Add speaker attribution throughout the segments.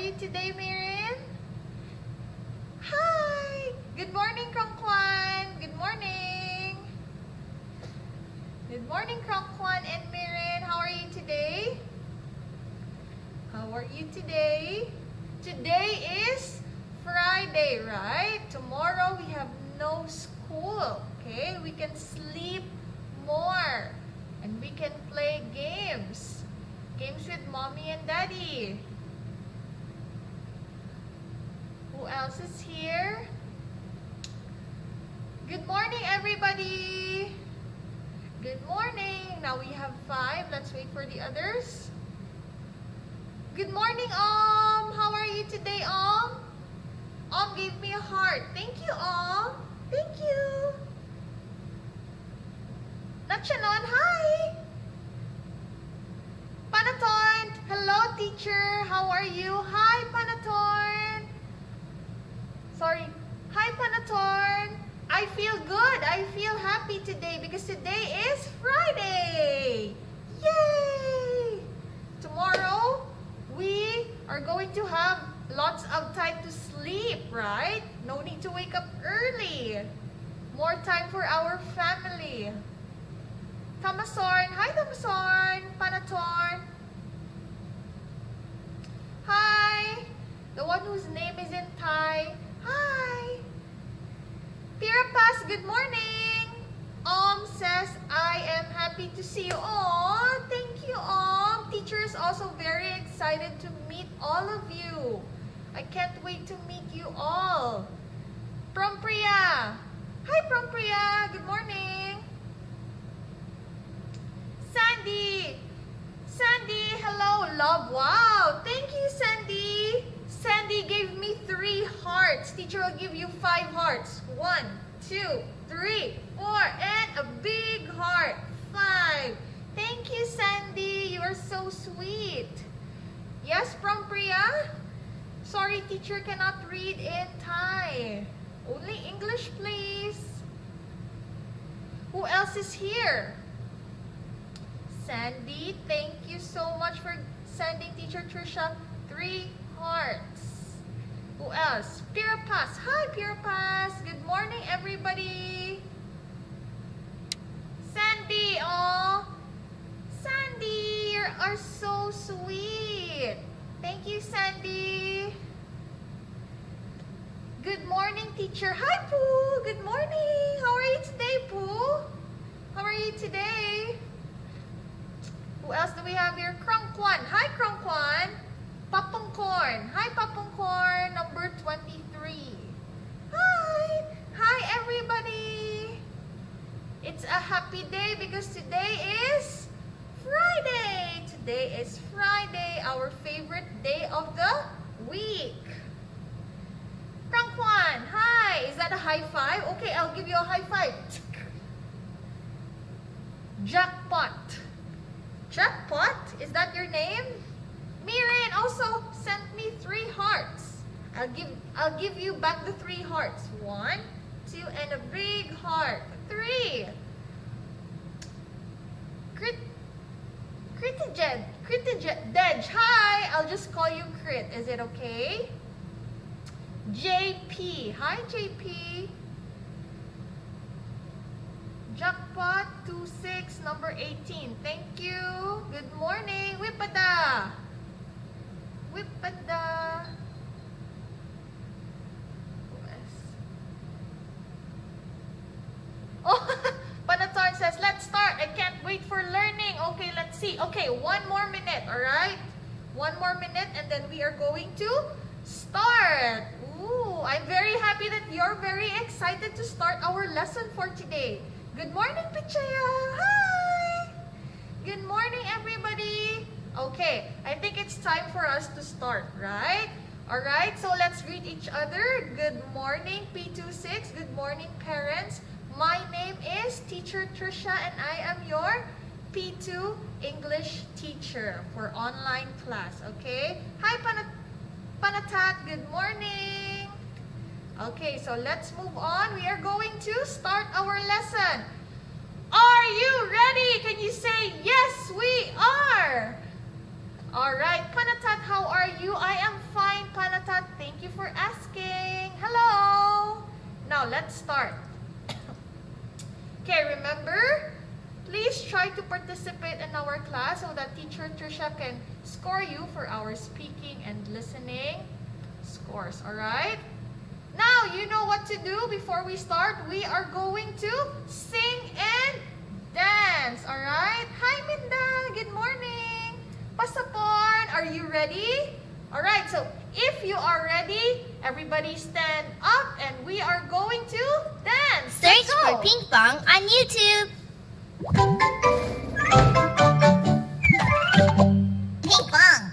Speaker 1: you today, Mirin? Hi! Good morning, Krongkwan! Good morning! Good morning, Krongkwan and Mirin. How are you today? How are you today? Today is Friday, right? Tomorrow we have no school, okay? We can sleep more and we can play games. Games with mommy and daddy. Who else is here? Good morning, everybody. Good morning. Now we have 5. Let's wait for the others. Good morning, How are you today, gave me a heart. Thank you, Thank you. Nachanon, hi. Panaton. Hello, teacher. How are you? Hi, Panaton. Sorry. Hi, Panaton. I feel good. I feel happy today because today is Friday. Yay! Tomorrow, we are going to have lots of time to sleep, right? No need to wake up early. More time for our family. Tamasorn. Hi, Tamasorn. Panatorn. Hi. The one whose name is in Thai. Hi. Pirapas, good morning. Says, I am happy to see you. Oh, thank you, Teacher is also very excited to meet all of you. I can't wait to meet you all. Prompriya. Hi, Prompriya. Good morning. Sandy. Sandy, hello, love. Wow, thank you, Sandy. Sandy gave me 3 hearts. Teacher will give you 5 hearts. 1, 2, 3, 4, and a big heart. 5. Thank you, Sandy. You are so sweet. Yes, Prompriya? Sorry, teacher cannot read in Thai. Only English, please. Who else is here? Sandy, thank you so much for sending Teacher Trisha 3 hearts. Who else? Pirapas. Hi, Pirapas. Good morning, everybody. Sandy, Sandy, you are so sweet. Thank you, Sandy. Good morning, teacher. Hi, Pooh. Good morning. How are you today, Pooh? How are you today? Who else do we have here? Krongkwan. Hi, Krongkwan. Papungkorn. Hi, Papungkorn. Number 23. Hi. Hi, everybody. It's a happy day because today is Friday. Today is Friday, our favorite day of the week. Krongkwan, hi. Is that a high five? Okay, I'll give you a high five. Jackpot. Jackpot? Is that your name? Mirin also sent me 3 hearts. I'll give you back the 3 hearts. 1, 2, and a big heart. 3. Dej. Hi. I'll just call you Crit. Is it okay? JP. Hi, JP. Jackpot 26, number 18. Thank you. Good morning. Wipada. Wipada. Oh, Panatarn says, let's start. I can't wait for learning. Okay, let's see. Okay, 1 more minute, all right? 1 more minute and then we are going to start. Ooh, I'm very happy that you're very excited to start our lesson for today. Good morning, Pichaya. Hi. Good morning, everybody. Okay, I think it's time for us to start, right? All right, so let's greet each other. Good morning, P26. Good morning, parents. My name is Teacher Trisha and I am your P2 English teacher for online class, okay? Hi, Panatat. Good morning. Okay, so let's move on. We are going to start our lesson. Are you ready? Can you say, yes, we are? All right, Panatat, how are you? I am fine, remember? Please try to participate in our class so that Teacher Trisha can score you for our speaking and listening scores, alright? Now, you know what to do before we start. We are going to sing and dance, alright? Hi, Minda. Good morning. Pasapon, are you ready? Alright, so if you are ready, everybody stand up and we are going to dance.
Speaker 2: Search for Ping Pong on YouTube. Ping Pong.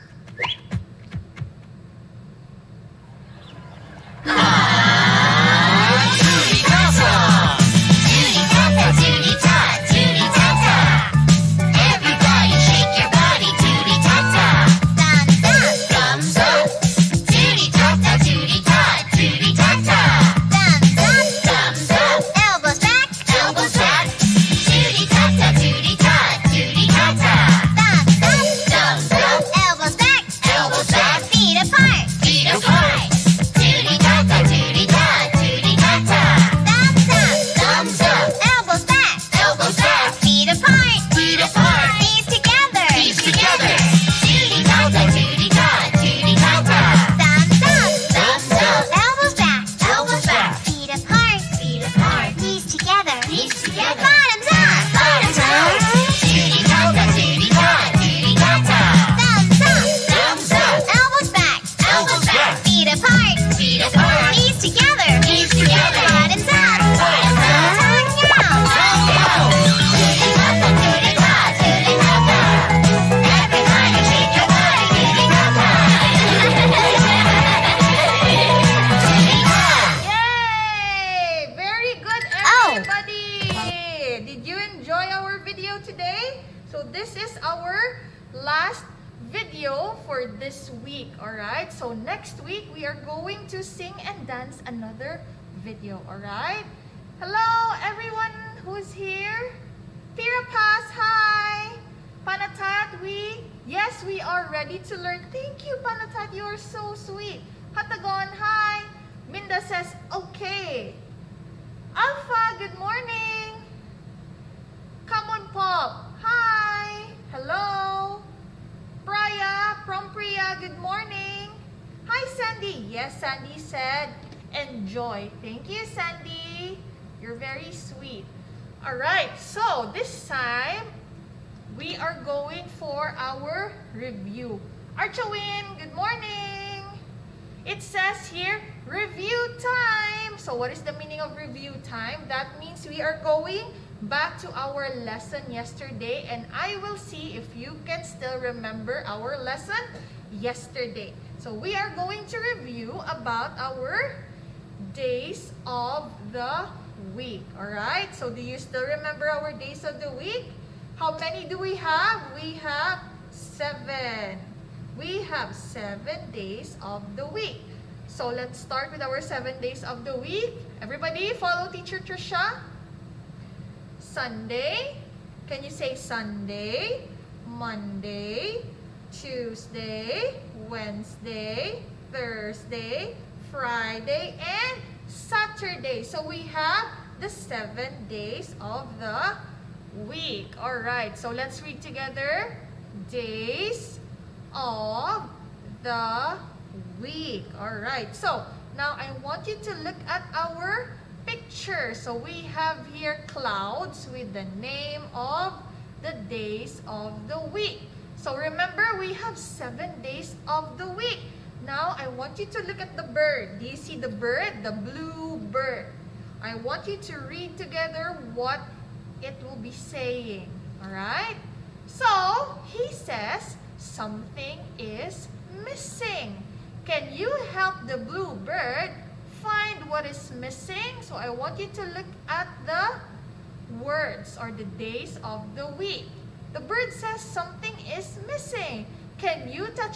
Speaker 1: This week, alright? So next week, we are going to sing and dance another video, alright? Hello, everyone who's here. Tirapas, hi. Panatat, yes, we are ready to learn. Thank you, Panatat, you are so sweet. Hatagon, hi. Minda says, okay. Alpha, good morning. Come on, Pop, hi. Hello. Priya, good morning. Hi, Sandy. Yes, Sandy said, enjoy. Thank you, Sandy. You're very sweet. Alright, so this time, we are going for our review. Archawin, good morning. It says here, review time. So what is the meaning of review time? That means we are going back to our lesson yesterday, and I will see if you can still remember our lesson yesterday. So we are going to review about our days of the week. Alright, so do you still remember our days of the week? How many do we have? We have 7. We have 7 days of the week. So let's start with our 7 days of the week. Everybody follow Teacher Trisha. Sunday. Can you say Sunday, Monday, Tuesday, Wednesday, Thursday, Friday, and Saturday. So we have the 7 days of the week. Alright, so let's read together. Days of the week. Alright, so now I want you to look at our picture. So we have here clouds with the name of the days of the week. So remember, we have 7 days of the week. Now I want you to look at the bird. Do you see the bird? The blue bird. I want you to read together what it will be saying. Alright? So he says something is missing. Can you help the blue bird find what is missing? So I want you to look at the words or the days of the week. The bird says something is missing. Can you tell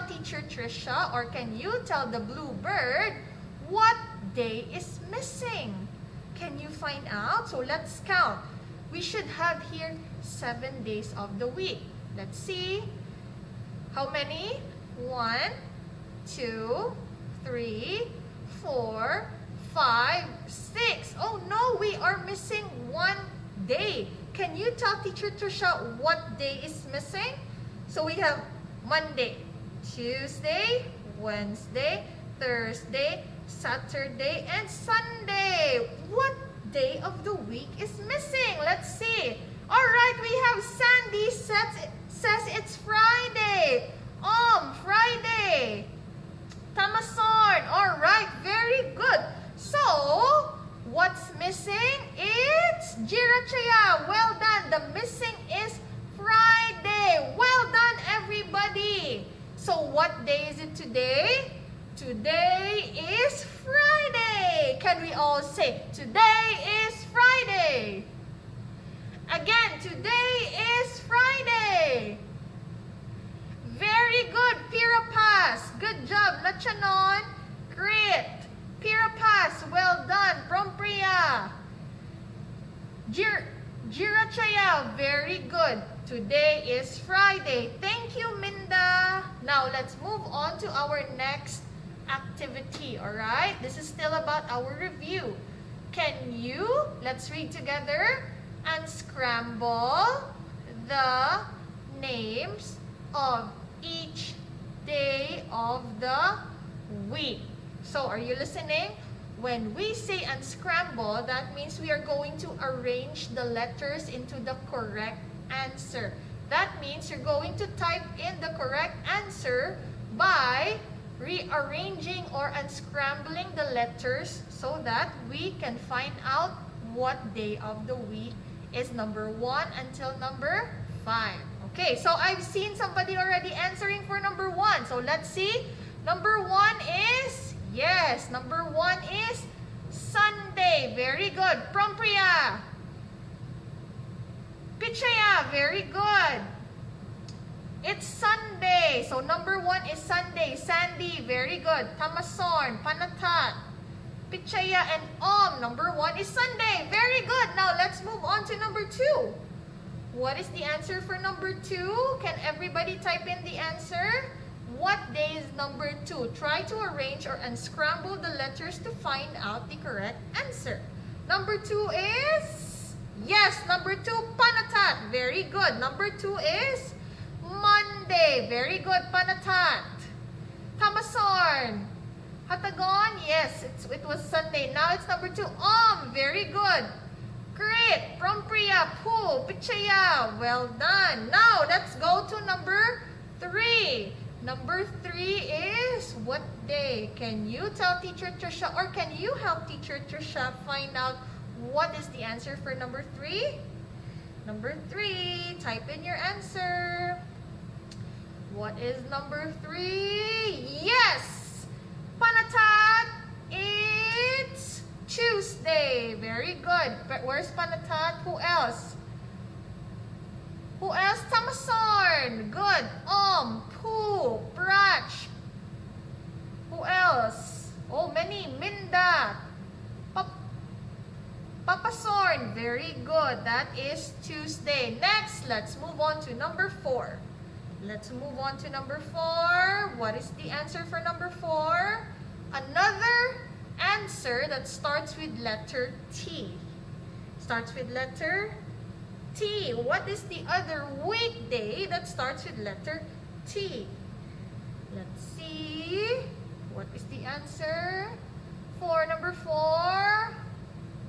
Speaker 1: Teacher Trisha, or can you tell the blue bird what day is missing? Can you find out? So let's count. We should have here 7 days of the week. Let's see. How many? 1, 2, 3, 4, 5, 6. Oh no, we are missing one day. Can you tell Teacher Trisha what day is missing? So we have Monday, Tuesday, Wednesday, Thursday, Saturday, and Sunday. What day of the week is missing? Let's see. Alright, we have Sandy says it's Friday. Friday. Tamason. Alright, very good. So, what's missing? It's Jirachaya. Well done. The missing is Friday. Well done, everybody. So, what day is it today? Today is Friday. Can we all say, today is Friday? Again, today is Friday. Very good, Pirapas. Good job, Lachanon. Great. Pirapas, well done. Prompriya. Jirachaya, very good. Today is Friday. Thank you, Minda. Now, let's move on to our next activity, alright? This is still about our review. Let's read together, unscramble the names of each day of the week. So, are you listening? When we say unscramble, that means we are going to arrange the letters into the correct answer. That means you're going to type in the correct answer by rearranging or unscrambling the letters so that we can find out what day of the week is number 1 until number 5. Okay, so I've seen somebody already answering for number 1. So let's see. Number 1 is, yes, number 1 is Sunday. Very good. Prompriya. Pichaya, very good. It's Sunday. So number 1 is Sunday. Sandy, very good. Tamasorn, Panatat, Pichaya, and number 1 is Sunday. Very good. Now let's move on to number 2. What is the answer for number 2? Can everybody type in the answer? What day is number 2? Try to arrange or unscramble the letters to find out the correct answer. Number 2 is, yes, number 2, Panatat. Very good. Number 2 is Monday. Very good, Panatat. Tamasorn. Hatagon, yes, it was Sunday. Now it's number 2. Very good. Great. Prompriya, Poo, Pichaya. Well done. Now, let's go to number 3. Number 3 is what day? Can you tell Teacher Trisha or can you help Teacher Trisha find out what is the answer for number 3? Number 3, type in your answer. What is number 3? Yes! Panatat, it's Tuesday. Very good. But where's Panatat? Who else? Who else? Tamasorn. Good. Poo, Prach. Who else? Oh, many. Minda. Papasorn. Very good. That is Tuesday. Next, let's move on to number 4. Let's move on to number 4. What is the answer for number 4? Another answer that starts with letter T. Starts with letter T. What is the other weekday that starts with letter T? Let's see. What is the answer for number 4?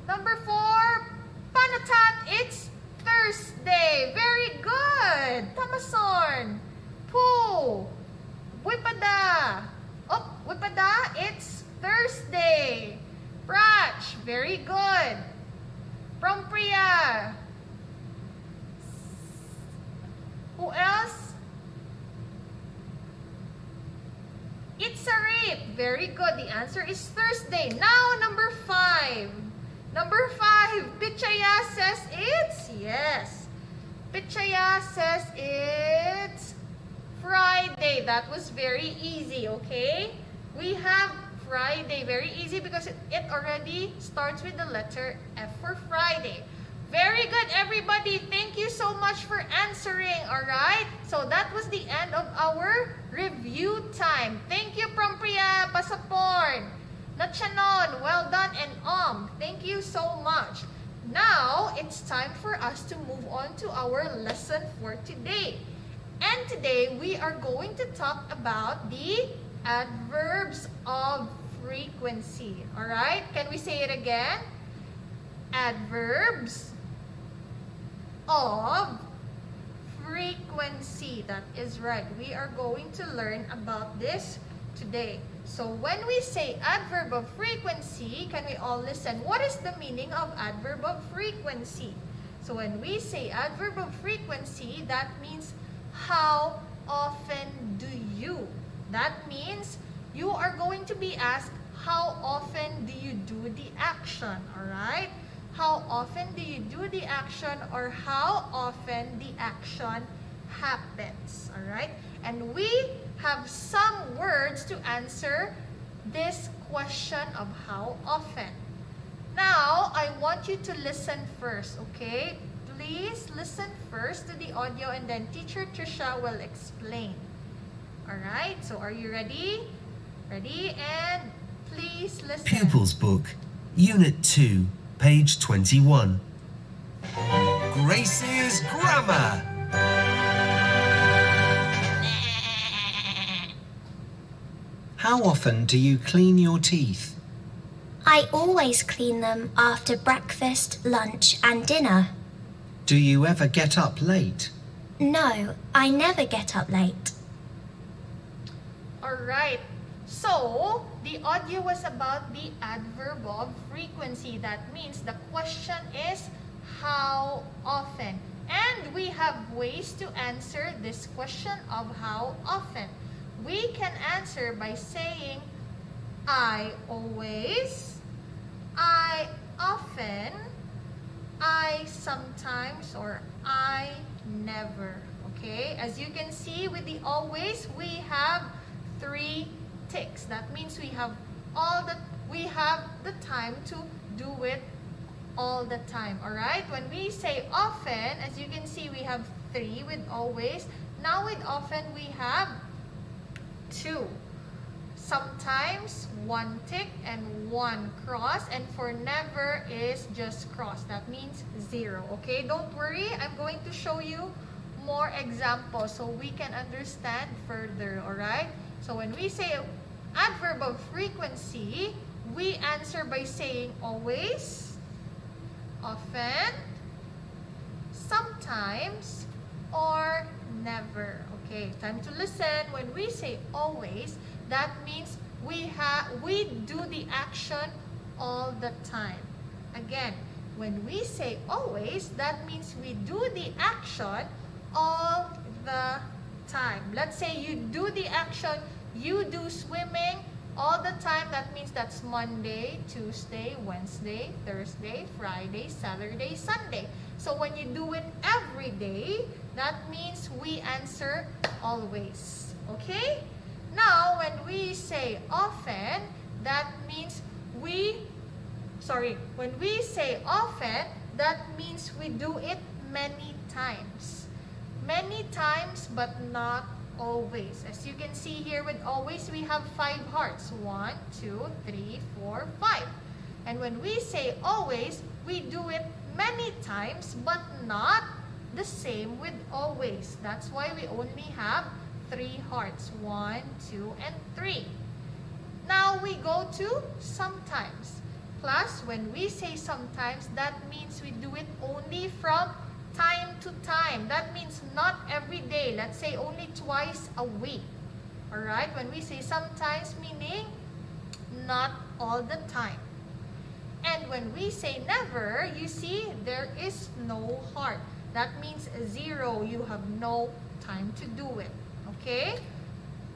Speaker 1: Number 4, Panatat, it's Thursday. Very good. Tamasorn. Poo. Wipada. Wipada, it's Thursday. Prach, very good. Prompriya. Who else? It's Sarip. Very good. The answer is Thursday. Now, number 5. Number 5, Pichaya says it's, yes. Pichaya says it's Friday. That was very easy, okay? We have Friday. Very easy because it already starts with the letter F for Friday. Very good, everybody. Thank you so much for answering, alright? So that was the end of our review time. Thank you, Prompriya, Pasaport. Nachanon, well done, and thank you so much. Now, it's time for us to move on to our lesson for today. And today, we are going to talk about the adverbs of frequency. Alright, can we say it again? Adverbs of frequency. That is right. We are going to learn about this today. So when we say adverb of frequency, can we all listen? What is the meaning of adverb of frequency? So when we say adverb of frequency, that means how often do you? That means you are going to be asked, how often do you do the action? Alright? How often do you do the action, or how often the action happens? Alright? And we have some words to answer this question of how often. Now, I want you to listen first, okay? Please listen first to the audio and then Teacher Trisha will explain. Alright, so are you ready? Ready? And please listen.
Speaker 3: Pupils Book, Unit 2, page 21. Grace's Grammar. How often do you clean your teeth?
Speaker 2: I always clean them after breakfast, lunch, and dinner.
Speaker 3: Do you ever get up late?
Speaker 2: No, I never get up late.
Speaker 1: Alright, so the audio was about the adverb of frequency. That means the question is how often. And we have ways to answer this question of how often. We can answer by saying, I always, I often, I sometimes, or I never. Okay, as you can see with the always, we have 3 ticks. That means we have the time to do it all the time. Alright, when we say often, as you can see, we have 3 with always. Now with often, we have 2. Sometimes 1 tick and 1 cross, and for never is just cross. That means 0. Okay, don't worry, I'm going to show you more examples so we can understand further. Alright, so when we say adverb of frequency, we answer by saying always, often, sometimes, or never. Okay, time to listen. When we say always, that means we do the action all the time. Again, when we say always, that means we do the action all the time. Let's say you do the action, you do swimming all the time. That means that's Monday, Tuesday, Wednesday, Thursday, Friday, Saturday, Sunday. So when you do it every day, that means we answer always. Okay? Now, when we say often, that means when we say often, that means we do it many times. Many times, but not always. As you can see here with always, we have 5 hearts. 1, 2, 3, 4, 5. And when we say always, we do it many times, but not the same with always. That's why we only have 3 hearts. 1, 2, and 3. Now we go to sometimes. Class, when we say sometimes, that means we do it only from time to time. That means not every day. Let's say only twice a week. Alright? When we say sometimes, meaning not all the time. And when we say never, you see there is no heart. That means 0. You have no time to do it. Okay?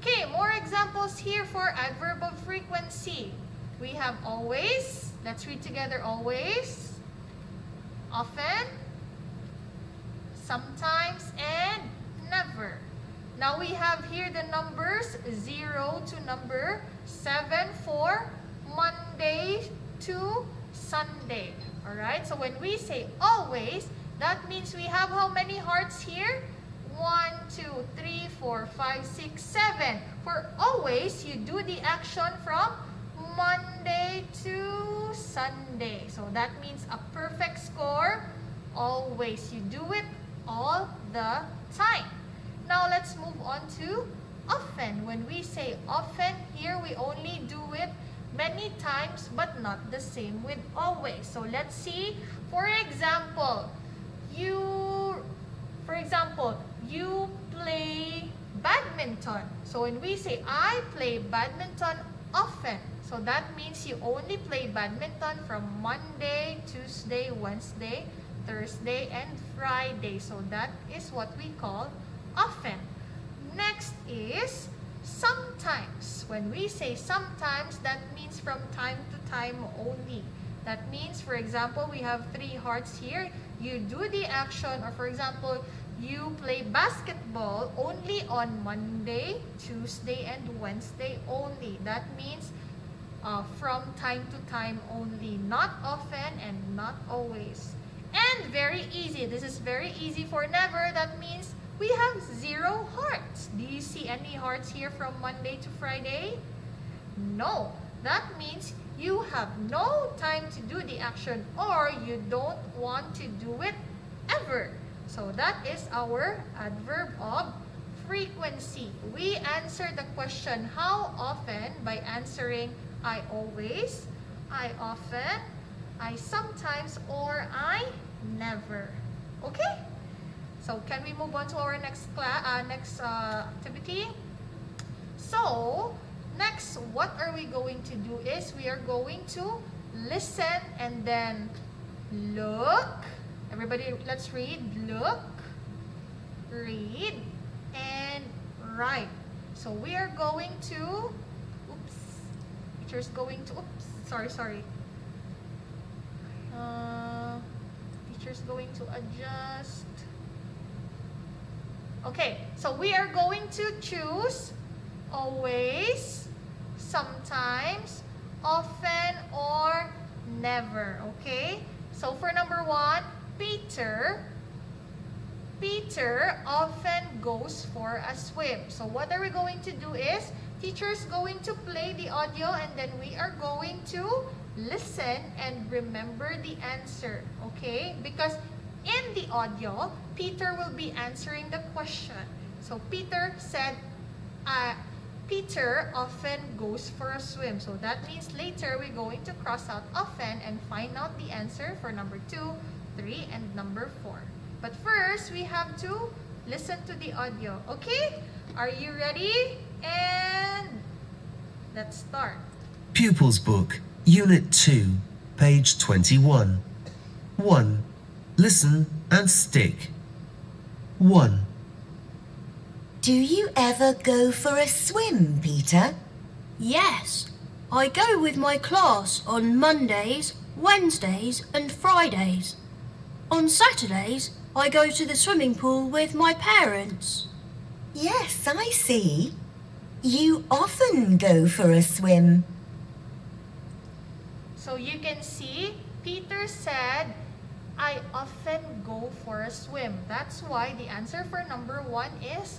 Speaker 1: Okay, more examples here for adverb of frequency. We have always. Let's read together always, often, sometimes, and never. Now we have here the numbers 0 to number 7 for Monday to Sunday. Alright, so when we say always, that means we have how many hearts here? 1, 2, 3, 4, 5, 6, 7. For always, you do the action from Monday to Sunday. So that means a perfect score always. You do it all the time. Now let's move on to often. When we say often, here we only do it many times but not the same with always. So let's see. For example, you play badminton. So when we say I play badminton often, so that means you only play badminton from Monday, Tuesday, Wednesday, Thursday, and Friday. So that is what we call often. Next is sometimes. When we say sometimes, that means from time to time only. That means, for example, we have 3 hearts here. You do the action, or for example, you play basketball only on Monday, Tuesday, and Wednesday only. That means from time to time only, not often and not always. And very easy. This is very easy for never. That means we have 0 hearts. Do you see any hearts here from Monday to Friday? No. That means you have no time to do the action, or you don't want to do it ever. So that is our adverb of frequency. We answer the question how often by answering I always, I often, I sometimes, or I never. Okay? So can we move on to our next activity? So next, what are we going to do is we are going to listen and then look. Everybody, let's read. Look, read, and write. So we are going to, teacher's going to, teacher's going to adjust. Okay, so we are going to choose always, sometimes, often, or never. Okay, so for number 1, Peter often goes for a swim. So what are we going to do is, teacher's going to play the audio and then we are going to listen and remember the answer. Okay, because in the audio, Peter will be answering the question. So Peter said, Peter often goes for a swim. So that means later we're going to cross out often and find out the answer for number 2, 3, and number 4. But first, we have to listen to the audio. Okay? Are you ready? And let's start.
Speaker 3: Pupils Book, Unit 2, page 21. 1. Listen and stick. 1.
Speaker 4: Do you ever go for a swim, Peter?
Speaker 5: Yes, I go with my class on Mondays, Wednesdays and Fridays. On Saturdays, I go to the swimming pool with my parents.
Speaker 4: Yes, I see. You often go for a swim.
Speaker 1: So you can see, Peter said, I often go for a swim. That's why the answer for number 1 is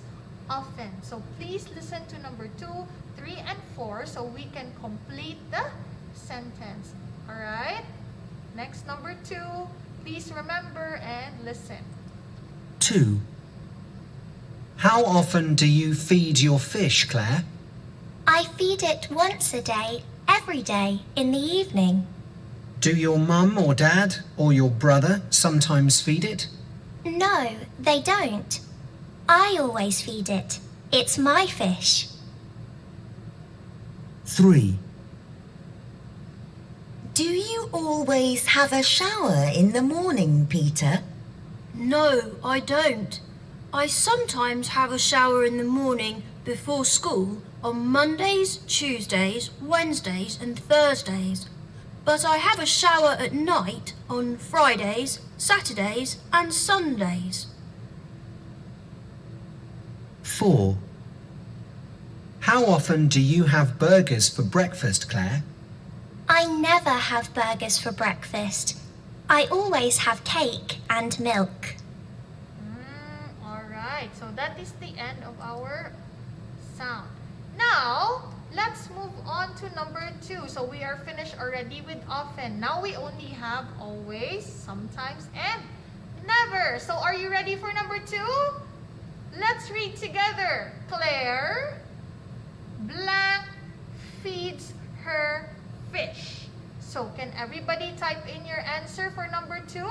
Speaker 1: often. So please listen to number 2, 3, and 4 so we can complete the sentence. Alright? Next, number 2. Please remember and listen.
Speaker 3: 2.
Speaker 6: How often do you feed your fish, Claire?
Speaker 2: I feed it once a day, every day, in the evening.
Speaker 6: Do your mum or dad or your brother sometimes feed it?
Speaker 2: No, they don't. I always feed it. It's my fish.
Speaker 3: 3.
Speaker 4: Do you always have a shower in the morning, Peter?
Speaker 5: No, I don't. I sometimes have a shower in the morning before school on Mondays, Tuesdays, Wednesdays and Thursdays. But I have a shower at night on Fridays, Saturdays and Sundays.
Speaker 3: 4.
Speaker 6: How often do you have burgers for breakfast, Claire?
Speaker 2: I never have burgers for breakfast. I always have cake and milk.
Speaker 1: Alright, so that is the end of our sound. Now, let's move on to number 2. So we are finished already with often. Now we only have always, sometimes, and never. So are you ready for number 2? Let's read together. Claire blank feeds her fish. So can everybody type in your answer for number 2?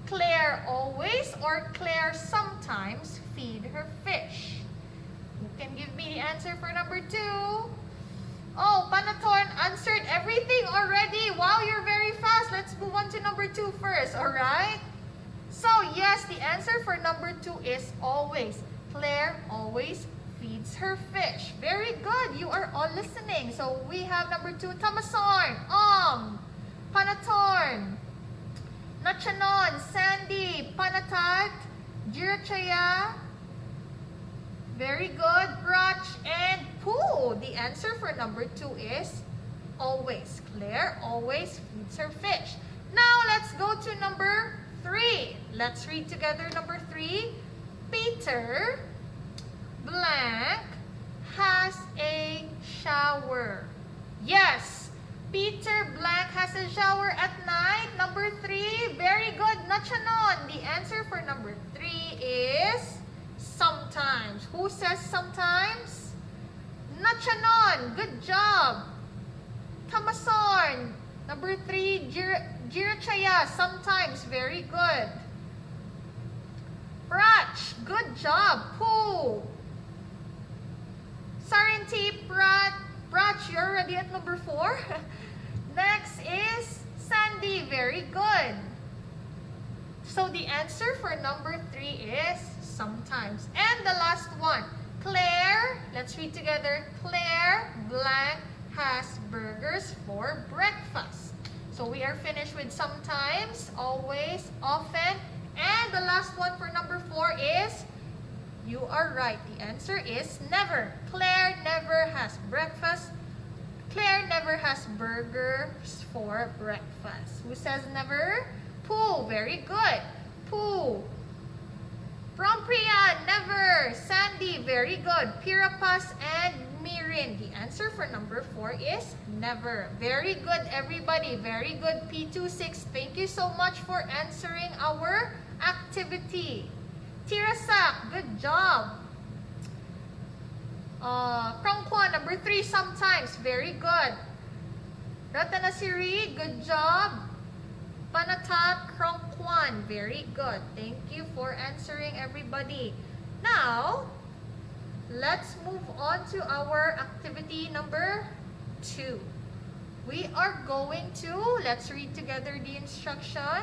Speaker 1: Claire always or Claire sometimes feed her fish? Who can give me the answer for number 2? Oh, Panatorn answered everything already. Wow, you're very fast. Let's move on to number 2 first, alright? So yes, the answer for number 2 is always. Claire always feeds her fish. Very good. You are all listening. So we have number 2, Tamasorn, Panatorn, Nachanon, Sandy, Panatat, Jirachaya. Very good. Brach and Pooh. The answer for number 2 is always. Claire always feeds her fish. Now let's go to number 3. Let's read together number 3. Peter blank has a shower. Yes, Peter blank has a shower at night. Number 3. Very good, Nachanon. The answer for number 3 is sometimes. Who says sometimes? Nachanon. Good job. Tamasorn. Number 3. Jirachaya. Sometimes. Very good. Brach. Good job. Pooh. Saranti, Brach, you're already at number 4. Next is Sandy. Very good. So the answer for number 3 is sometimes. And the last one, Claire. Let's read together. Claire blank has burgers for breakfast. So we are finished with sometimes, always, often. And the last one for number 4 is, you are right. The answer is never. Claire never has breakfast. Claire never has burgers for breakfast. Who says never? Pooh. Very good. Pooh. Prompriya, never. Sandy, very good. Pirapas and Mirin. The answer for number 4 is never. Very good, everybody. Very good, P26. Thank you so much for answering our activity. Tirasak, good job. Prangkwan, number 3, sometimes. Very good. Ratanasiri, good job. Panatat, Krongkwan, very good. Thank you for answering, everybody. Now, let's move on to our activity number 2. We are going to, let's read together the instruction.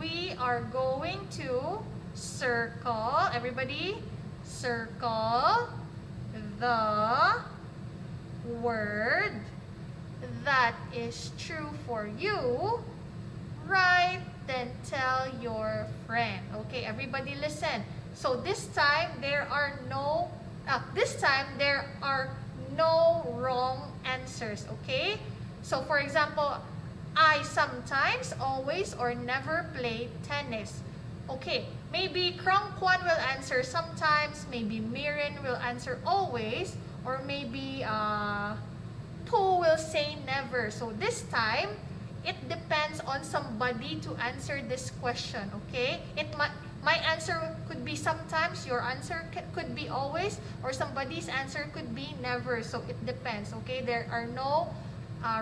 Speaker 1: We are going to circle, everybody, circle the word that is true for you. Write, then tell your friend. Okay, everybody listen. So this time there are no wrong answers, okay? So for example, I sometimes, always, or never play tennis. Okay, maybe Krong Kwan will answer sometimes, maybe Mirin will answer always, or maybe Pooh will say never. So this time, it depends on somebody to answer this question, okay? My answer could be sometimes, your answer could be always, or somebody's answer could be never. So it depends, okay? There are no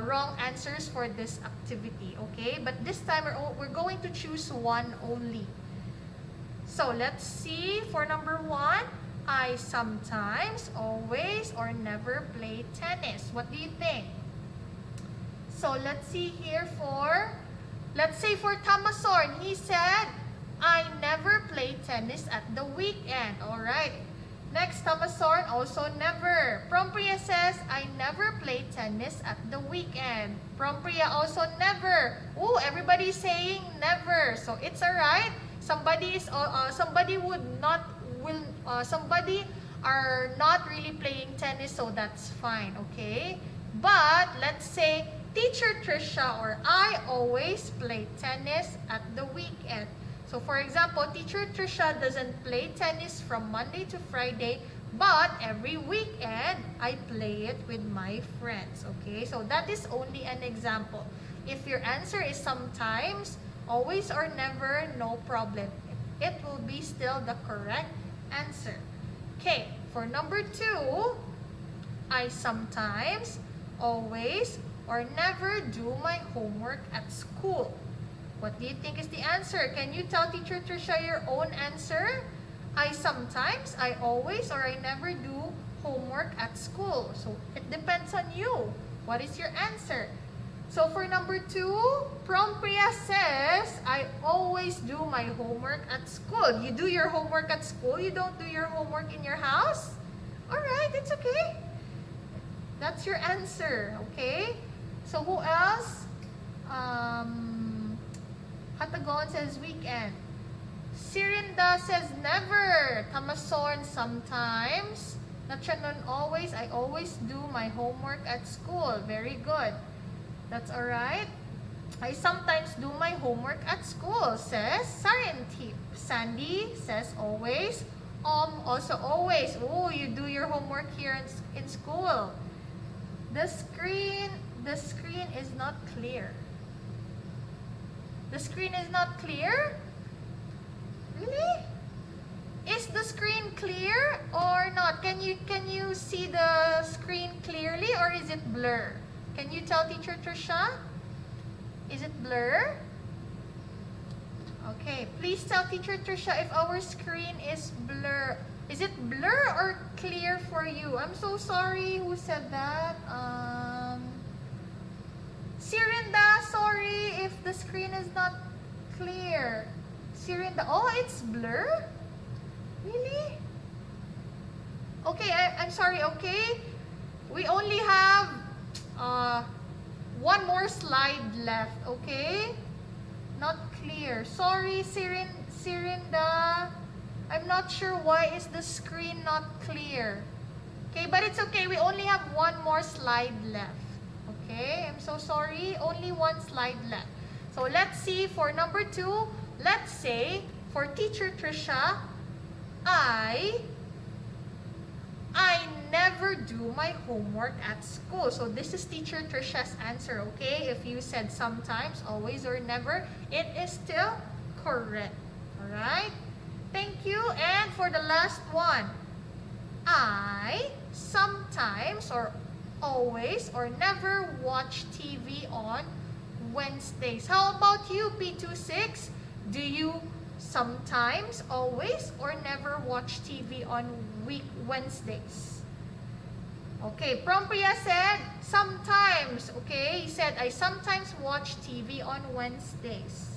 Speaker 1: wrong answers for this activity, okay? But this time we're going to choose one only. So let's see for number 1. I sometimes, always, or never play tennis. What do you think? So let's see here for, let's say for Tamasorn, he said, I never play tennis at the weekend. Alright. Next, Tamasorn, also never. Prompriya says, I never play tennis at the weekend. Prompriya also never. Oh, everybody's saying never. So it's alright. Somebody are not really playing tennis, so that's fine, okay? But let's say Teacher Trisha or I always play tennis at the weekend. So for example, Teacher Trisha doesn't play tennis from Monday to Friday, But every weekend, I play it with my friends. Okay, so that is only an example. If your answer is sometimes, always or never, no problem. It will be still the correct answer. Okay, for number 2, I sometimes, always, or never do my homework at school. What do you think is the answer? Can you tell Teacher Trisha your own answer? I sometimes, I always, or I never do homework at school. So it depends on you. What is your answer? So for number 2, Priya says, I always do my homework at school. You do your homework at school? You don't do your homework in your house? Alright, it's okay. That's your answer, okay? So who else? Hatagon says weekend. Sirinda says never. Tamasorn sometimes. Nachanon always. I always do my homework at school. Very good. That's alright. I sometimes do my homework at school, says Sarintip. Sandy says always. Also always. Oh, you do your homework here in school. The screen is not clear. The screen is not clear? Really? Is the screen clear or not? Can you see the screen clearly or is it blur? Can you tell Teacher Trisha? Is it blur? Okay, please tell Teacher Trisha if our screen is blur. Is it blur or clear for you? I'm so sorry. Who said that? Sirinda, sorry if the screen is not clear. Sirinda, oh, it's blur? Really? Okay, I'm sorry, okay? We only have one more slide left, okay? Not clear. Sorry, Sirinda. I'm not sure why is the screen not clear. Okay, but it's okay. We only have one more slide left. Okay, I'm so sorry. Only one slide left. So let's see for number 2. Let's say for Teacher Trisha, I never do my homework at school. So this is Teacher Trisha's answer, okay? If you said sometimes, always, or never, it is still correct. Alright? Thank you. And for the last one, I sometimes or always or never watch TV on Wednesdays. How about you, P26? Do you sometimes, always, or never watch TV on Wednesdays? Okay, Priya said sometimes. Okay, he said, I sometimes watch TV on Wednesdays.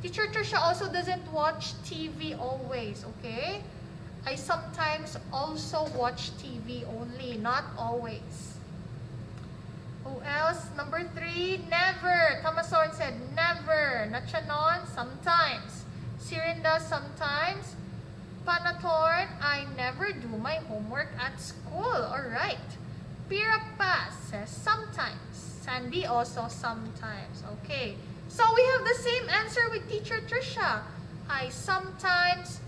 Speaker 1: Teacher Trisha also doesn't watch TV always, okay? I sometimes also watch TV only, not always. Who else? Number 3, never. Tamasorn said never. Nachanon, sometimes. Sirinda, sometimes. Panatorn, I never do my homework at school. Alright. Pirapa says sometimes. Sandy also sometimes. Okay. So we have the same answer with Teacher Trisha. I sometimes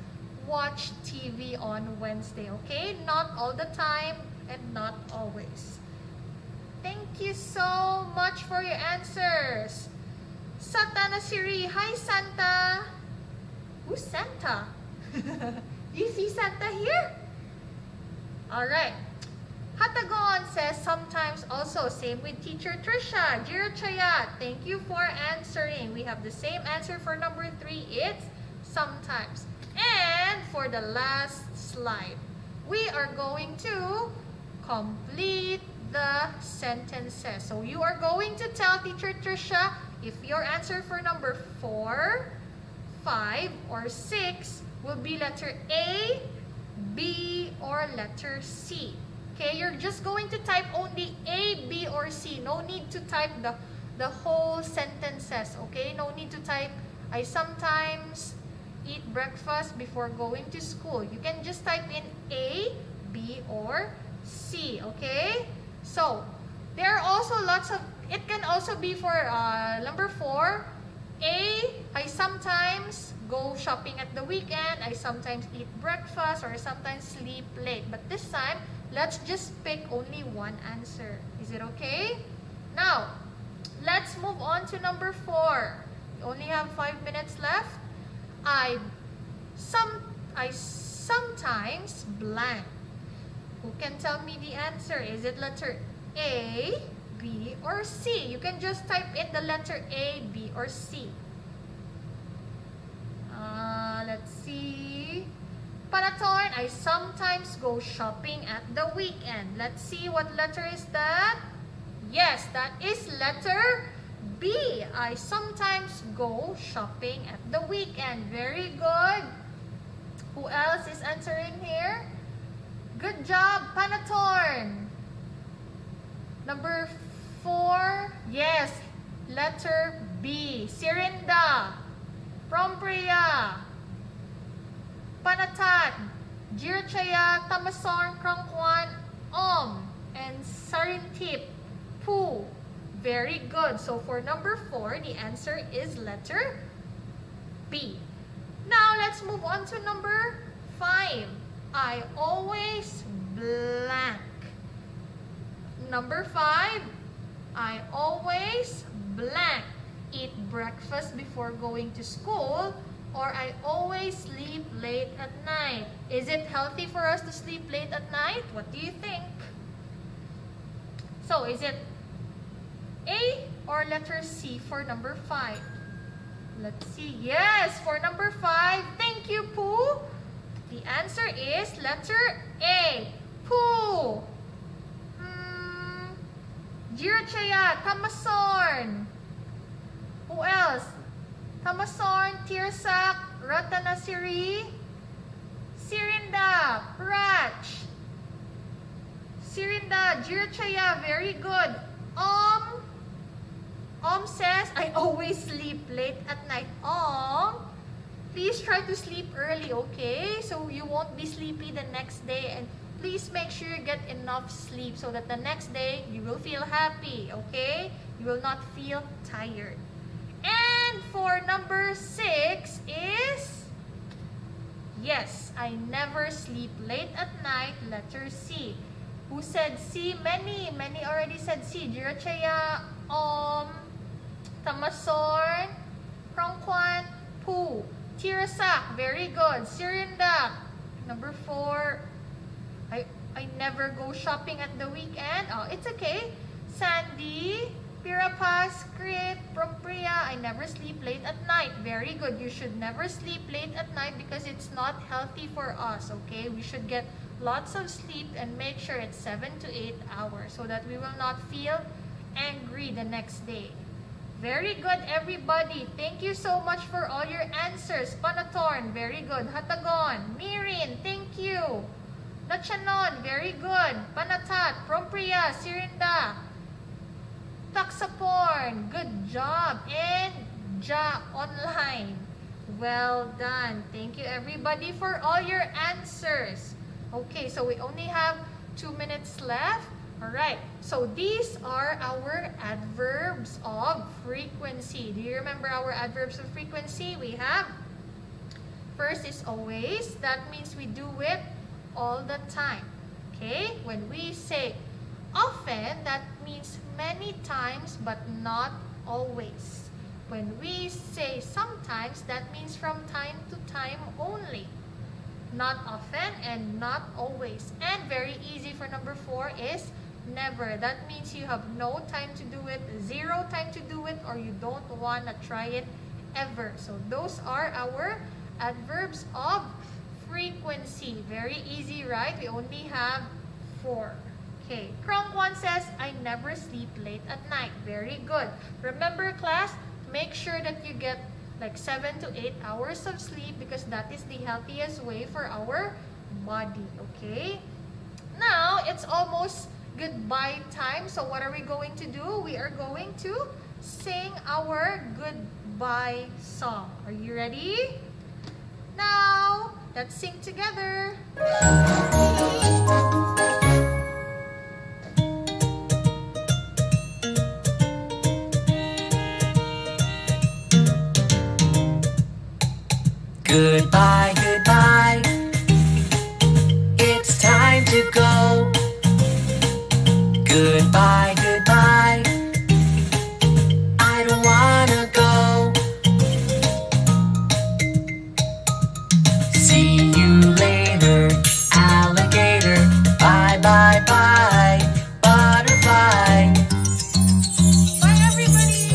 Speaker 1: watch TV on Wednesday, okay? Not all the time and not always. Thank you so much for your answers. Satana Siri, hi Santa. Who's Santa? Do you see Santa here? Alright. Hatagon says sometimes also. Same with Teacher Trisha. Jira Chayat, thank you for answering. We have the same answer for number 3. It's sometimes. And for the last slide, we are going to complete the sentences. So you are going to tell Teacher Trisha if your answer for number 4, 5, or 6 will be letter A, B, or letter C. Okay, you're just going to type only A, B, or C. No need to type the whole sentences, okay? No need to type, I sometimes eat breakfast before going to school. You can just type in A, B, or C, okay? So, there are also lots of, it can also be for number 4, A, I sometimes go shopping at the weekend, I sometimes eat breakfast, or I sometimes sleep late. But this time, let's just pick only one answer. Is it okay? Now, let's move on to number 4. We only have 5 minutes left. I sometimes blank. Who can tell me the answer? Is it letter A, B, or C? You can just type in the letter A, B, or C. Let's see. Panatorn, I sometimes go shopping at the weekend. Let's see, what letter is that? Yes, that is letter B. I sometimes go shopping at the weekend. Very good. Who else is answering here? Good job, Panatorn. Number 4, yes, letter B. Sirinda, Prompriya, Panatat, Jirchaya, Tamasorn, Krongkwan, and Sarintip, Pu. Very good. So for number 4, the answer is letter B. Now let's move on to number 5. I always blank. Number 5, I always blank. Eat breakfast before going to school, or I always sleep late at night. Is it healthy for us to sleep late at night? What do you think? So is it A or letter C for number 5? Let's see. Yes, for number 5. Thank you, Pooh. The answer is letter A. Pooh. Jirachaya, Tamasorn. Who else? Tamasorn, Tirsak, Ratanasiri, Sirinda, Rach. Sirinda, Jirachaya, very good. Says, I always sleep late at night. Please try to sleep early, okay? So you won't be sleepy the next day, and please make sure you get enough sleep so that the next day you will feel happy, okay? You will not feel tired. And for number 6 is, yes, I never sleep late at night, letter C. Who said C? Many already said C. Jirachaya, Tamasorn, Krongkwan, Pu, Tirasak, very good. Sirinda, number 4, I never go shopping at the weekend. It's okay. Sandy, Pirapas, Krit, Prompriya, I never sleep late at night. Very good. You should never sleep late at night because it's not healthy for us, okay? We should get lots of sleep and make sure it's 7 to 8 hours so that we will not feel angry the next day. Very good, everybody. Thank you so much for all your answers. Panatorn, very good. Hatagon, Mirin, thank you. Lachanon, very good. Panatat, Prompriya, Sirinda, Taksaporn, good job. And Ja Online, well done. Thank you, everybody, for all your answers. Okay, so we only have 2 minutes left. All right, so these are our adverbs of frequency. Do you remember our adverbs of frequency? We have, first is always. That means we do it all the time. Okay, when we say often, that means many times but not always. When we say sometimes, that means from time to time only. Not often and not always. And very easy for number 4 is never. That means you have no time to do it, 0 time to do it, or you don't want to try it ever. So those are our adverbs of frequency. Very easy, right? We only have 4. Okay, Krongkwan says, I never sleep late at night. Very good. Remember, class, make sure that you get like 7 to 8 hours of sleep because that is the healthiest way for our body, okay? Now, it's almost goodbye time. So what are we going to do? We are going to sing our goodbye song. Are you ready? Now, let's sing together.
Speaker 3: Goodbye, goodbye. It's time to go. Goodbye, goodbye. I don't wanna go. See you later, alligator. Bye, bye, bye, butterfly.
Speaker 1: Bye, everybody.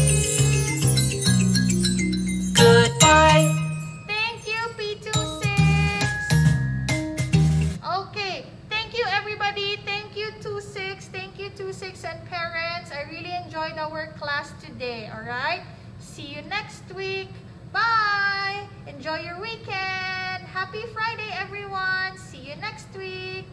Speaker 3: Goodbye.
Speaker 1: Thank you, P26. Okay, thank you, everybody. Thank you, 26. Thank you, 26 and parents. I really enjoyed our class today, all right? See you next week. Bye. Enjoy your weekend. Happy Friday, everyone. See you next week.